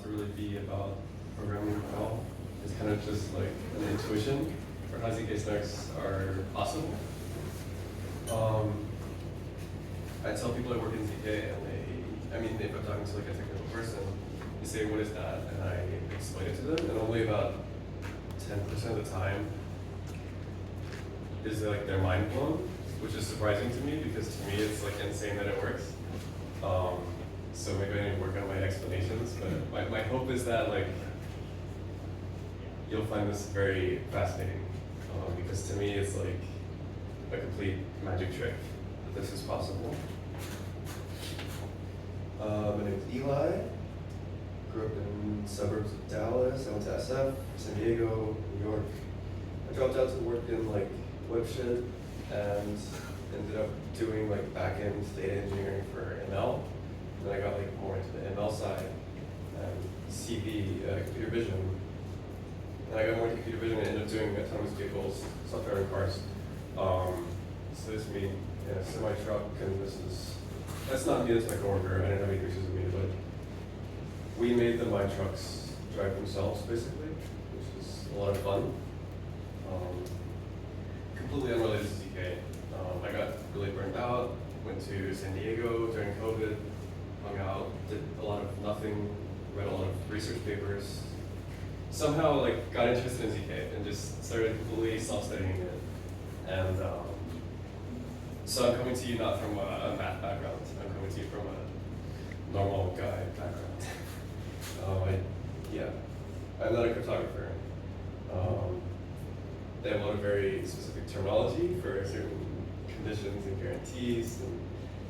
to really be about programming at all. It's kind of just like an intuition for how ZK-SNARKs are possible. I tell people I work in ZK, and I mean, if I'm talking to like a technical person, they say, "What is that?" And I explain it to them, and only about 10% of the time is like their mind blown, which is surprising to me because to me it's like insane that it works. So maybe I need to work on my explanations, but my hope is that like you'll find this very fascinating because to me it's like a complete magic trick that this is possible. My name is Eli. Grew up in suburbs of Dallas. I went to SF, San Diego, New York. I dropped out to work in like webshit and ended up doing like back-end data engineering for ML. And then I got like more into the ML side and CV, computer vision. And I got more into computer vision and ended up doing autonomous vehicles, self-driving cars. So this is me in a semi-truck, and that's not me, that's my coworker. I didn't have any pictures of me, but we made the my trucks drive themselves, basically, which is a lot of fun. Completely unrelated to ZK. I got really burned out, went to San Diego during COVID, hung out, did a lot of nothing, read a lot of research papers. Somehow like got interested in ZK and just started completely self-studying it. And so I'm coming to you not from a math background, I'm coming to you from a normal guy background. I'm not a cryptographer. They have a lot of very specific terminology for certain conditions and guarantees and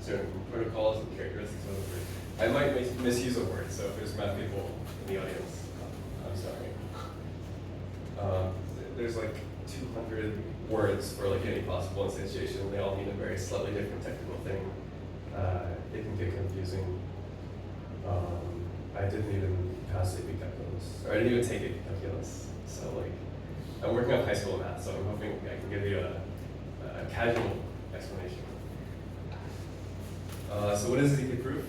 certain protocols and characteristics of the word. I might misuse a word, so if there's math people in the audience, I'm sorry. There's like 200 words for like any possible instantiation. They all mean a very slightly different technical thing. It can get confusing. I didn't even pass AP calculus, or I didn't even take AP calculus. So like, I'm working on high school math, so I'm hoping I can give you a casual explanation. So what is a ZK proof?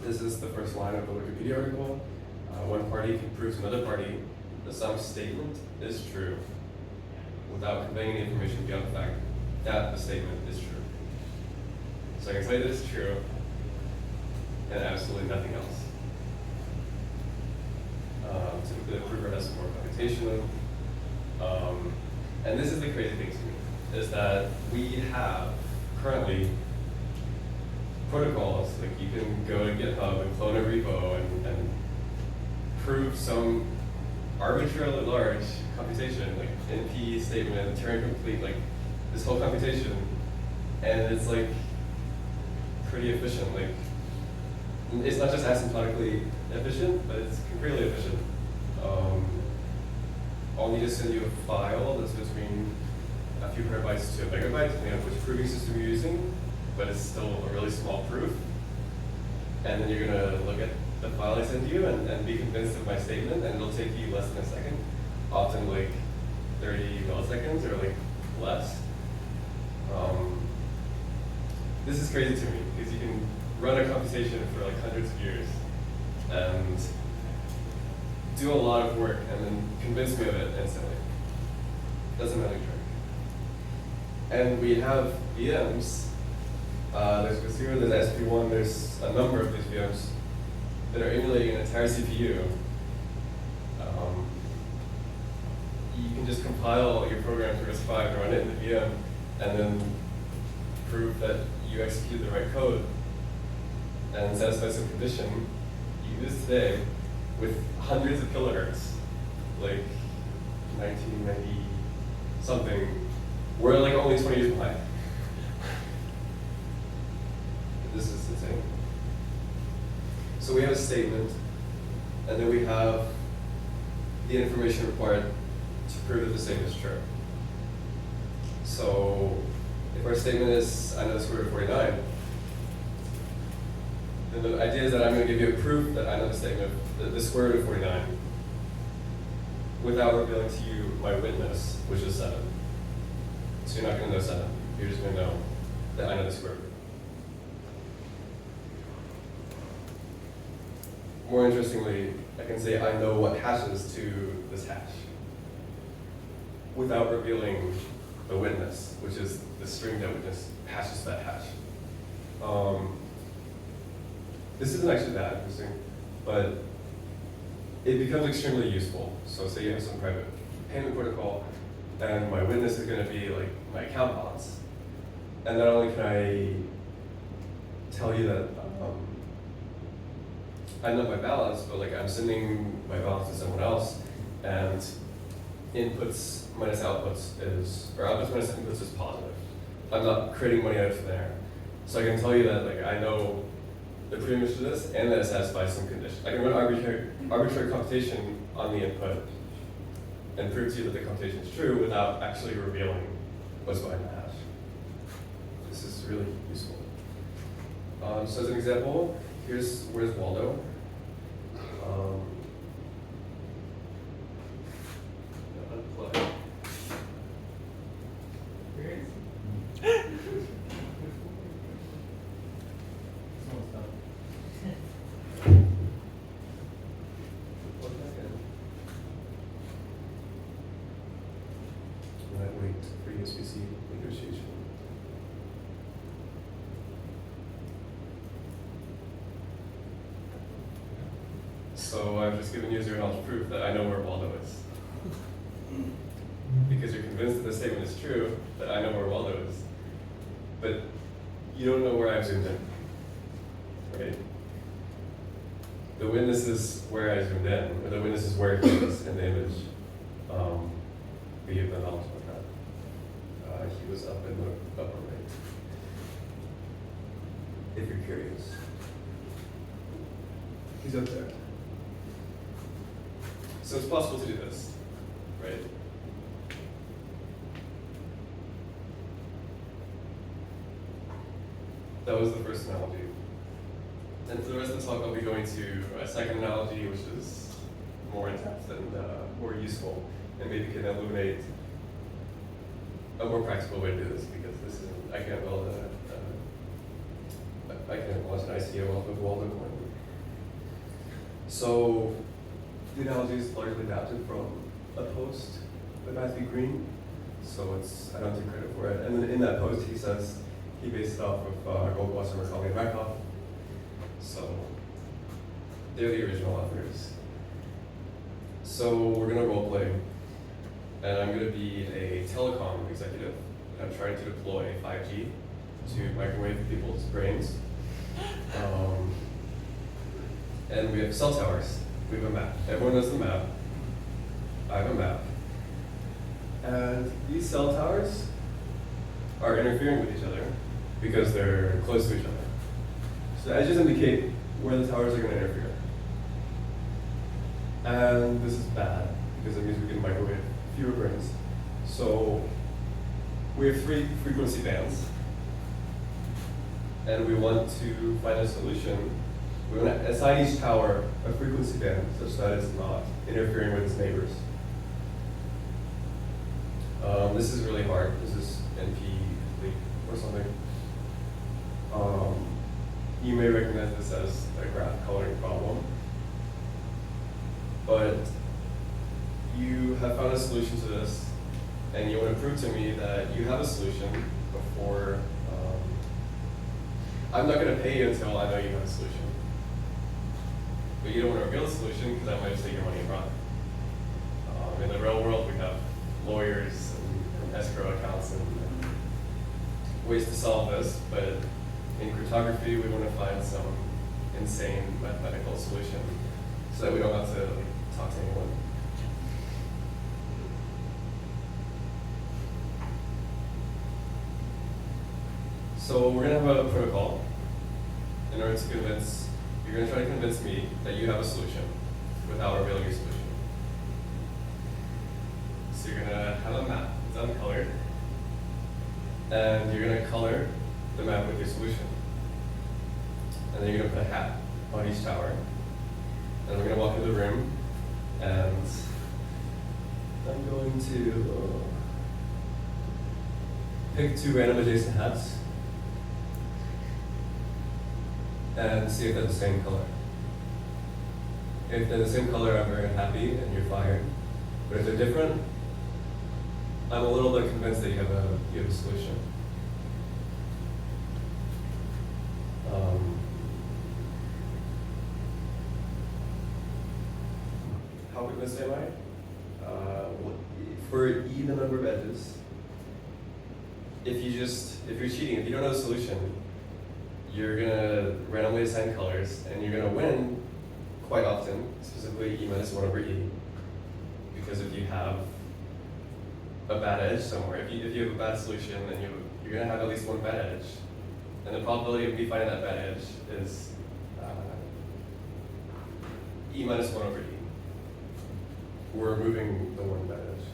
This is the first line of the Wikipedia article. One party can prove to another party that some statement is true without conveying any information beyond the fact that the statement is true. So I can say that it's true and absolutely nothing else. Typically the prover has some more computation. And this is the crazy thing to me, is that we have currently protocols, like you can go to GitHub and clone a repo and prove some arbitrarily large computation, like NP statement, Turing complete, like this whole computation, and it's like pretty efficient. Like it's not just asymptotically efficient, but it's really efficient. I'll need to send you a file that's between a few hundred bytes to a megabyte, depending on which proving system you're using, but it's still a really small proof. And then you're gonna look at the file I send you and be convinced of my statement, and it'll take you less than a second, often like 30 milliseconds or like less. This is crazy to me because you can run a computation for like hundreds of years and do a lot of work and then convince me of it instantly. That's a magic trick. And we have VMs. There's 0, there's SP1, there's a number of these VMs that are emulating an entire CPU. You can just compile your program to RISC-V and run it in the VM, and then prove that you execute the right code and satisfy some condition. You can do this today with hundreds of kilohertz, like 1990 something. We're like only 20 years behind. This is insane. So we have a statement, and then we have the information required to prove that the statement is true. So if our statement is, I know the square root of 49, then the idea is that I'm going to give you a proof that I know the statement, the square root of 49, without revealing to you my witness, which is 7. So you're not going to know 7. You're just going to know that I know the square root. more interestingly, I can say I know what hashes to this hash without revealing the witness, which is the string that witness hashes that hash. This isn't actually that interesting, but it becomes extremely useful. So say you have some private payment protocol, and my witness is going to be like my account balance. And not only can I tell you that I know my balance, but like I'm sending my balance to someone else, and inputs minus outputs is, or outputs minus inputs is positive. I'm not creating money out of thin air. So I can tell you that like I know the preimage to this and that it satisfies some condition. I can run arbitrary computation on the input and prove to you that the computation is true without actually revealing what's behind the hash. This is really useful. So as an example, where's Waldo? Unplug. Here he is. Wait for USB-C negotiation. So I've just given you zero-knowledge proof that I know where Waldo is. Because you're convinced that the statement is true, that I know where Waldo is. But you don't know where I've zoomed in, right? The witness is where I zoomed in, or the witness is where he is in the image. We give the knowledge about that. He was up in the upper right, if you're curious. He's up there. So it's possible to do this, right? That was the first analogy. And for the rest of the talk, I'll be going to a second analogy, which is more in-depth and more useful, and maybe can illuminate a more practical way to do this, because this isn't, I can't build I can't launch an ICO off of Waldo coin. So the analogy is largely adapted from a post by Matthew Green, so I don't take credit for it. And then in that post, he says he based it off of Goldwasser, Mercalli, and Rakoff. So they're the original authors. So we're gonna role play, and I'm gonna be a telecom executive. I'm trying to deploy 5G to microwave people's brains. And we have cell towers. We have a map. Everyone knows the map. I have a map. And these cell towers are interfering with each other because they're close to each other. So the edges indicate where the towers are going to interfere. And this is bad because it means we can microwave fewer brains. So we have 3 frequency bands. And we want to find a solution. We want to assign each tower a frequency band such that it's not interfering with its neighbors. This is really hard. This is NP or something. You may recognize this as a graph coloring problem. But you have found a solution to this, and you want to prove to me that you have a solution before. I'm not going to pay you until I know you have a solution. But you don't want to reveal the solution because I might just take your money and run. In the real world, we have lawyers and escrow accounts and ways to solve this, but in cryptography, we want to find some insane mathematical solution so that we don't have to talk to anyone. So we're going to have a protocol in order to convince, you're going to try to convince me that you have a solution without revealing your solution. So you're going to have a map, it's uncolored, and you're going to color the map with your solution. And then you're going to put a hat on each tower. And we're going to walk through the room, and I'm going to pick 2 random adjacent hats and see if they're the same color. If they're the same color, I'm very unhappy and you're fired. But if they're different, I'm a little bit convinced that you have a solution. How convinced am I? For E, the number of edges, if you're cheating, if you don't know the solution, you're gonna randomly assign colors, and you're gonna win quite often, specifically E minus 1 over E. Because if you have a bad edge somewhere, if you have a bad solution, then you're gonna have at least one bad edge. And the probability of me finding that bad edge is E minus 1 over E. We're removing the one bad edge.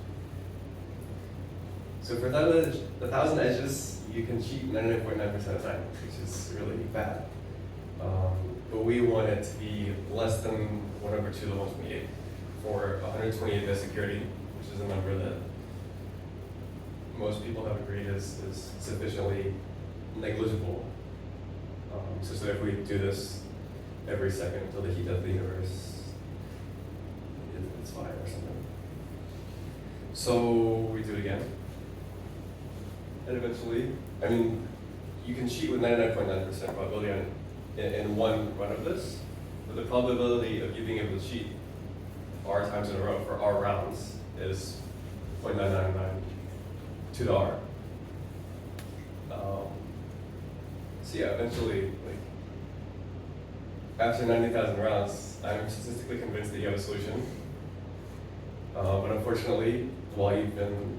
So for 1,000 edges, you can cheat 99.9% of the time, which is really bad. But we want it to be less than 1 over 2 to the 128 for 128 bit security, which is a number that most people have agreed is sufficiently negligible. So if we do this every second until the heat of the universe, it's fine or something. So we do it again. And eventually, I mean, you can cheat with 99.9% probability in one run of this, but the probability of you being able to cheat R times in a row for R rounds is 0.999 to the R. So yeah, eventually, like, after 90,000 rounds, I'm statistically convinced that you have a solution. But unfortunately, while you've been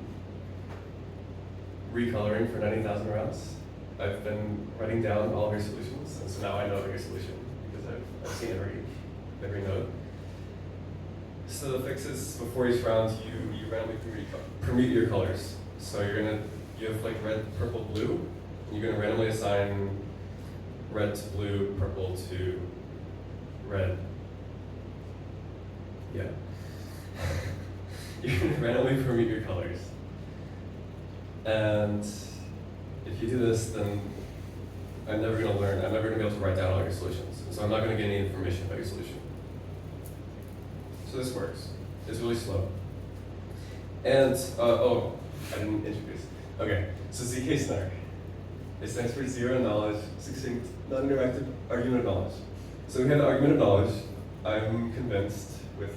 recoloring for 90,000 rounds, I've been writing down all of your solutions, and so now I know your solution because I've seen every node. So the fix is before each round, you randomly permute your colors. So you have like red, purple, blue, and you're gonna randomly assign red to blue, purple to red. Yeah. You're gonna randomly permute your colors. And if you do this, then I'm never gonna learn, I'm never gonna be able to write down all your solutions. And so I'm not gonna get any information about your solution. So this works. It's really slow. And, I didn't introduce. Okay, so ZK-SNARK. It stands for zero knowledge, succinct, non-interactive argument of knowledge. So we have the argument of knowledge. I'm convinced with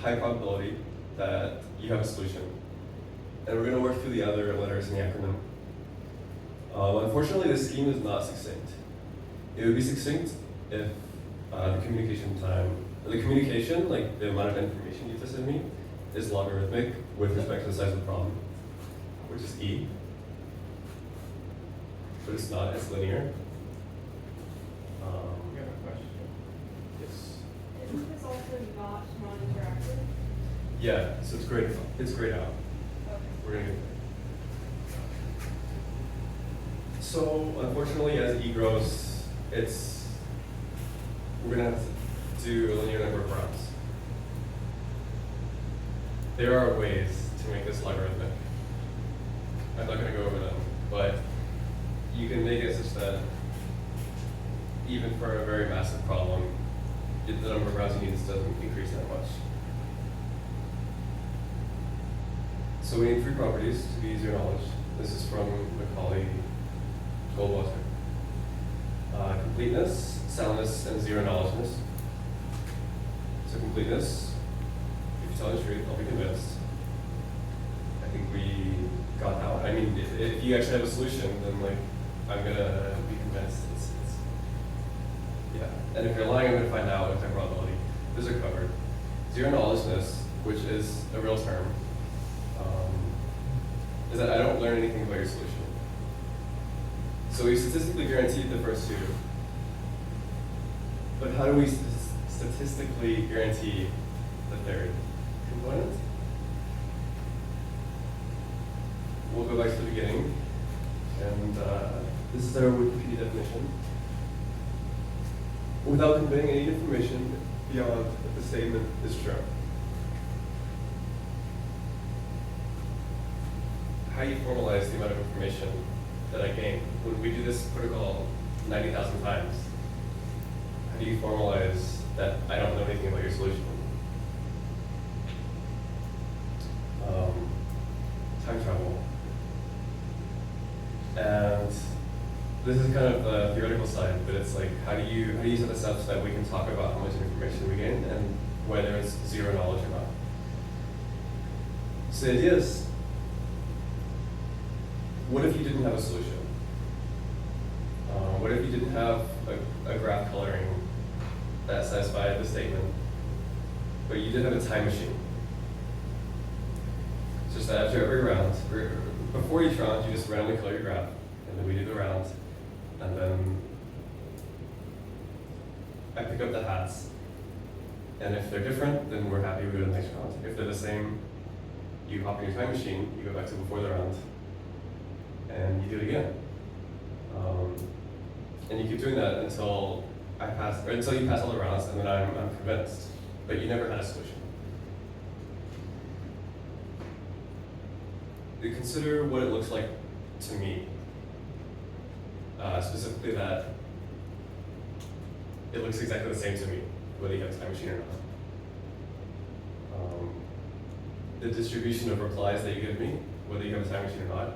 high probability that you have a solution. And we're gonna work through the other letters in the acronym. Unfortunately, the scheme is not succinct. It would be succinct if the communication, like the amount of information you have to send me, is logarithmic with respect to the size of the problem, which is E. But it's not, it's linear. We have a question. Yes. Isn't this also not non-interactive? Yeah, so it's grayed out. Okay. We're gonna get there. So unfortunately, as E grows, we're gonna have to do a linear number of rounds. There are ways to make this logarithmic. I'm not gonna go over them, but you can make it such that even for a very massive problem, the number of rounds you need doesn't increase that much. So we need three properties to be zero knowledge. This is from Macaulay Goldwater. Completeness, soundness, and zero knowledgeness. So completeness, if you tell the truth, I'll be convinced. I think we got that one. I mean, if you actually have a solution, then like I'm gonna be convinced it's yeah. And if you're lying, I'm gonna find out with high probability. Those are covered. Zero knowledgeness, which is a real term, is that I don't learn anything about your solution. So we statistically guaranteed the first two, but how do we statistically guarantee the third component? We'll go back to the beginning, and this is our Wikipedia definition. Without conveying any information beyond that the statement is true. How you formalize the amount of information that I gain. When we do this protocol 90,000 times, how do you formalize that I don't know anything about your solution. Time travel. And this is kind of the theoretical side, but it's like, how do you set this up so that we can talk about how much information we gain and whether it's zero knowledge or not? So the idea is, what if you didn't have a solution? What if you didn't have a graph coloring that satisfied the statement, but you did have a time machine? It's just that after every round, before each round, you just randomly color your graph, and then we do the round, and then I pick up the hats, and if they're different, then we're happy we go to the next round. If they're the same, you hop in your time machine, you go back to before the round, and you do it again. And you keep doing that until until you pass all the rounds, and then I'm convinced. But you never had a solution. You consider what it looks like to me. Specifically that it looks exactly the same to me, whether you have a time machine or not. The distribution of replies that you give me, whether you have a time machine or not,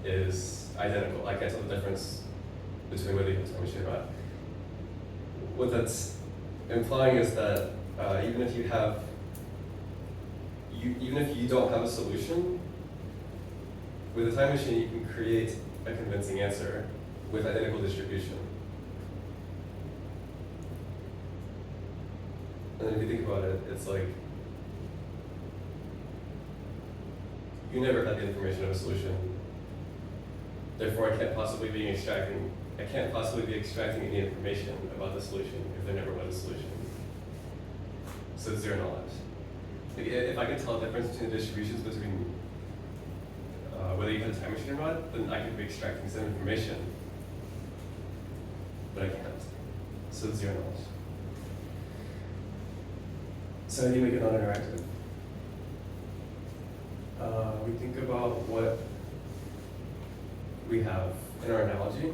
is identical. I can't tell the difference between whether you have a time machine or not. What that's implying is that even if you don't have a solution, with a time machine you can create a convincing answer with identical distribution. And then if you think about it, it's like you never had the information of a solution. Therefore, I can't possibly be extracting any information about the solution if there never was a solution. So it's zero knowledge. Like, if I could tell the difference between the distributions between whether you had a time machine or not, then I could be extracting some information, but I can't. So it's zero knowledge. So how do you make it non-interactive? We think about what we have in our analogy.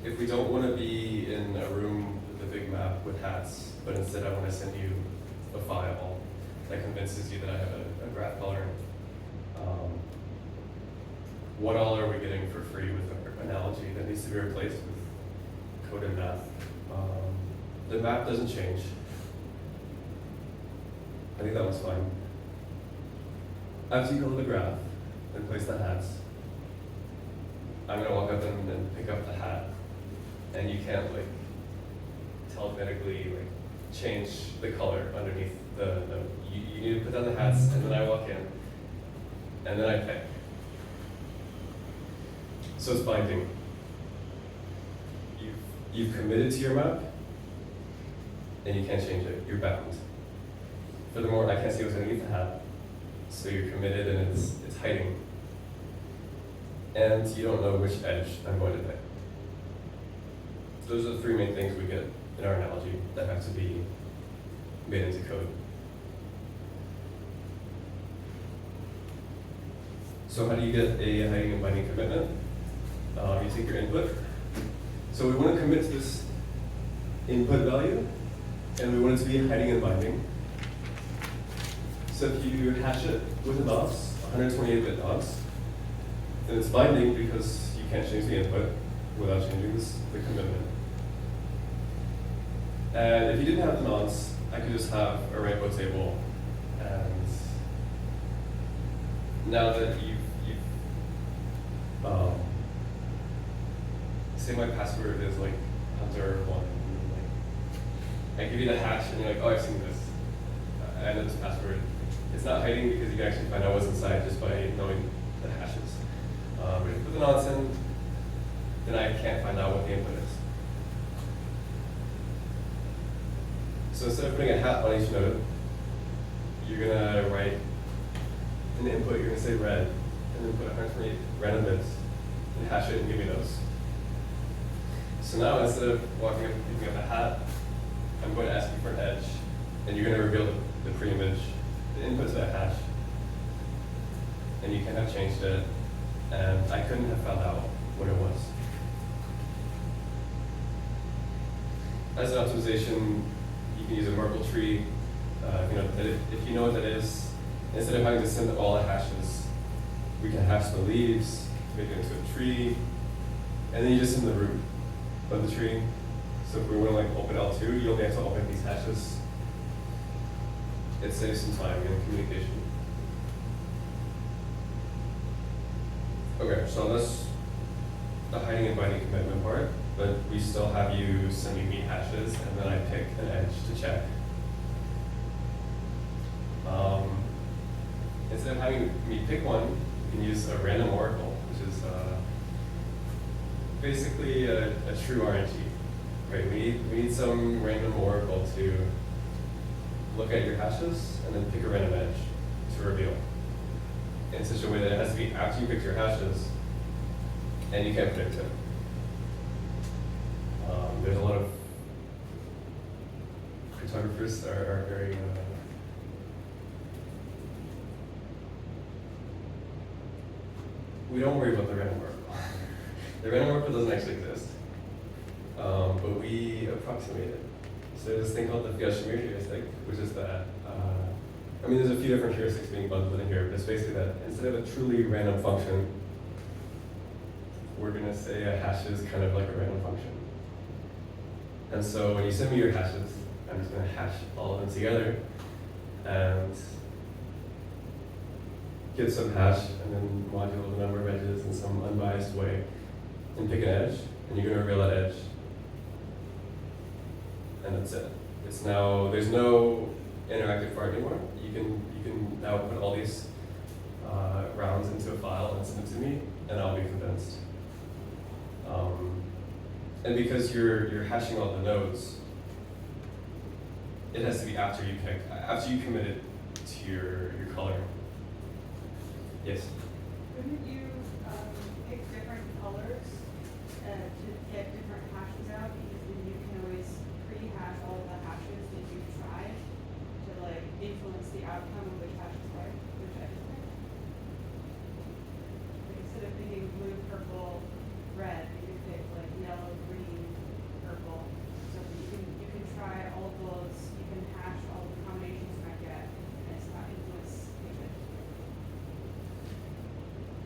If we don't want to be in a room with a big map with hats, but instead I want to send you a file that convinces you that I have a graph coloring, what all are we getting for free with our analogy that needs to be replaced with code and math? The map doesn't change. I think that one's fine. After you color the graph and place the hats, I'm gonna walk up and pick up the hat, and you can't telekinetically change the color underneath the note. You need to put down the hats, and then I walk in, and then I pick. So it's binding. You've committed to your map, and you can't change it. You're bound. Furthermore, I can't see what's underneath the hat, so you're committed, and it's hiding. And you don't know which edge I'm going to pick. Those are the three main things we get in our analogy that have to be made into code. So how do you get a hiding and binding commitment? You take your input. So we want to commit to this input value, and we want it to be hiding and binding. So if you hash it with a nonce, 128-bit nonce, then it's binding because you can't change the input without changing the commitment. And if you didn't have the nonce, I could just have a rainbow table, and now that you've say my password is Hunter1, I give you the hash, and you're like, oh, I've seen this. I know this password. It's not hiding because you can actually find out what's inside just by knowing the hashes. But if you put the nonce in, then I can't find out what the input is. So instead of putting a hat on each node, you're gonna write in the input, you're gonna say red, and then put 128 random bits, and hash it and give me those. So now instead of walking up and picking up a hat, I'm going to ask you for an edge, and you're going to reveal the pre-image, the input to that hash, and you can have changed it, and I couldn't have found out what it was. as an optimization, you can use a Merkle tree. If you know what that is, instead of having to send all the hashes, we can hash the leaves, make it into a tree, and then you just send the root of the tree. So if we want to like open L2, you only have to open these hashes. It saves some time in communication. Okay, so that's the hiding and binding commitment part, but we still have you sending me hashes, and then I pick an edge to check. Instead of having me pick one, you can use a random oracle, which is basically a true RNG. Right? We need some random oracle to look at your hashes and then pick a random edge to reveal in such a way that it has to be after you picked your hashes and you can't predict it. There's a lot of cryptographers are very we don't worry about the random oracle. The random oracle doesn't actually exist, but we approximate it. So there's this thing called the Fiat-Shamir heuristic, which is that, there's a few different heuristics being bundled in here, but it's basically that instead of a truly random function, we're gonna say a hash is kind of like a random function. And so when you send me your hashes, I'm just gonna hash all of them together and get some hash and then module the number of edges in some unbiased way and pick an edge, and you're gonna reveal that edge. And that's it. It's now, there's no interactive part anymore. You can now put all these rounds into a file and send it to me, and I'll be convinced. And because you're hashing all the nodes, it has to be after you commit it to your color. Yes? Couldn't you pick different colors to get different hashes out? Because then you can always pre-hash all of the hashes that you tried to like influence the outcome of which hashes pick, which edges pick. Like instead of picking blue, purple, red, you could pick like yellow, green, purple. So you can try all of those. You can hash all the combinations you might get, and it's not influence pigment.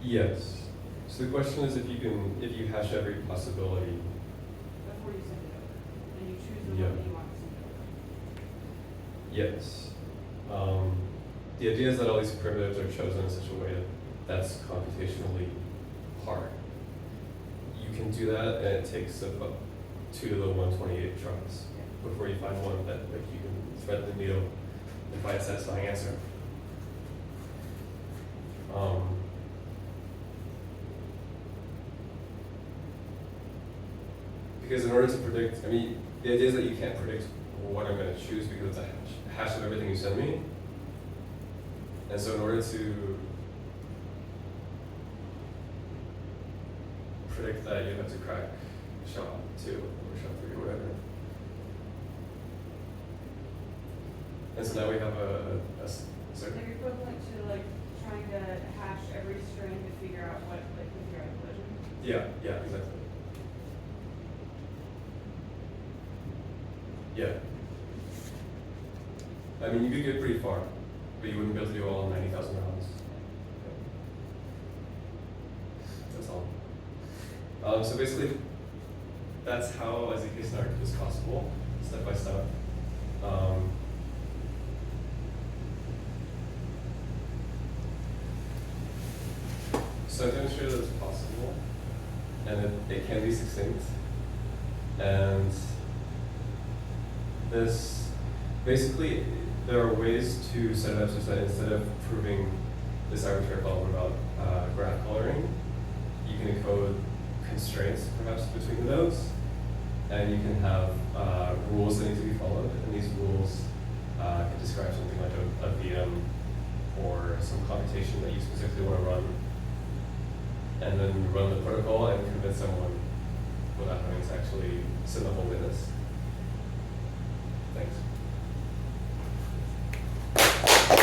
Yes. So the question is if you hash every possibility. Before you send it over, and you choose the Yeah. one that you want to send over. Yes. The idea is that all these primitives are chosen in such a way that that's computationally hard. You can do that, and it takes about 2 to the 128 tries before you find one that like you can thread the needle and find a satisfying answer. Because in order to predict, the idea is that you can't predict what I'm going to choose because it's a hash of everything you send me. And so in order to predict that, you have to crack SHA-2 or SHA-3 or whatever. And so now we have sorry? Like equivalent to like trying to hash every string to figure out what like with your collision. Yeah, exactly. Yeah. You could get pretty far, but you wouldn't be able to do all 90,000 rounds. That's all. So basically, that's how a ZK-SNARK is possible, step by step. So I demonstrated that it's possible, and it can be succinct. And this, basically, there are ways to set it up such that instead of proving this arbitrary problem about graph coloring, you can encode constraints, perhaps, between the nodes, and you can have rules that need to be followed, and these rules can describe something like a VM or some computation that you specifically want to run, and then run the protocol and convince someone without having to actually send the whole witness.